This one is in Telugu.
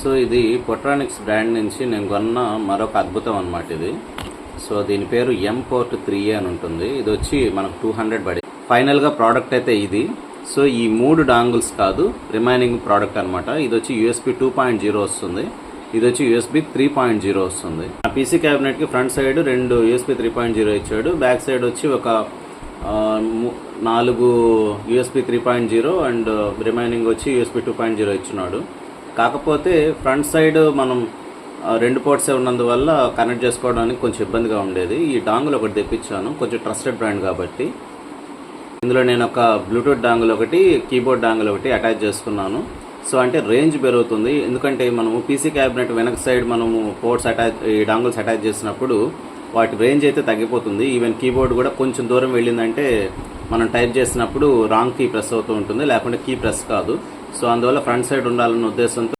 సో ఇది పొట్రానిక్స్ బ్రాండ్ నుంచి నేను కొన్న మరొక అద్భుతం అన్నమాట ఇది. సో దీని పేరు M-Port 3A అని ఉంటుంది. ఇది వచ్చి మనకు 200 పడి ఫైనల్గా ప్రోడక్ట్ అయితే ఇది. సో ఈ 3 డాంగిల్స్ కాదు, రిమైనింగ్ ప్రోడక్ట్ అనమాట. ఇది వచ్చి USB 2.0 వస్తుంది, ఇది వచ్చి USB 3.0 వస్తుంది. ఆ పీసీ క్యాబినెట్కి ఫ్రంట్ సైడ్ 2 USB 3.0 ఇచ్చాడు, బ్యాక్ సైడ్ వచ్చి ఒక 4 USB 3.0 అండ్ రిమైనింగ్ వచ్చి USB 2.0 ఇచ్చినాడు. కాకపోతే ఫ్రంట్ సైడ్ మనం 2 పోర్ట్స్ ఉన్నందువల్ల కనెక్ట్ చేసుకోవడానికి కొంచెం ఇబ్బందిగా ఉండేది. ఈ డాంగిల్ ఒకటి తెప్పించాను, కొంచెం ట్రస్టెడ్ బ్రాండ్ కాబట్టి. ఇందులో నేను ఒక బ్లూటూత్ డాంగిల్ ఒకటి, కీబోర్డ్ డాంగిల్ ఒకటి అటాచ్ చేసుకున్నాను. సో అంటే రేంజ్ పెరుగుతుంది, ఎందుకంటే మనము పీసీ క్యాబినెట్ వెనక సైడ్ మనము పోర్ట్స్ ఈ డాంగిల్స్ అటాచ్ చేసినప్పుడు వాటి రేంజ్ అయితే తగ్గిపోతుంది. ఈవెన్ కీబోర్డ్ కూడా కొంచెం దూరం వెళ్ళిందంటే మనం టైప్ చేసినప్పుడు రాంగ్ కీ ప్రెస్ అవుతూ ఉంటుంది, లేకుంటే కీ ప్రెస్ కాదు. సో అందువల్ల ఫ్రంట్ సైడ్ ఉండాలన్న ఉద్దేశంతో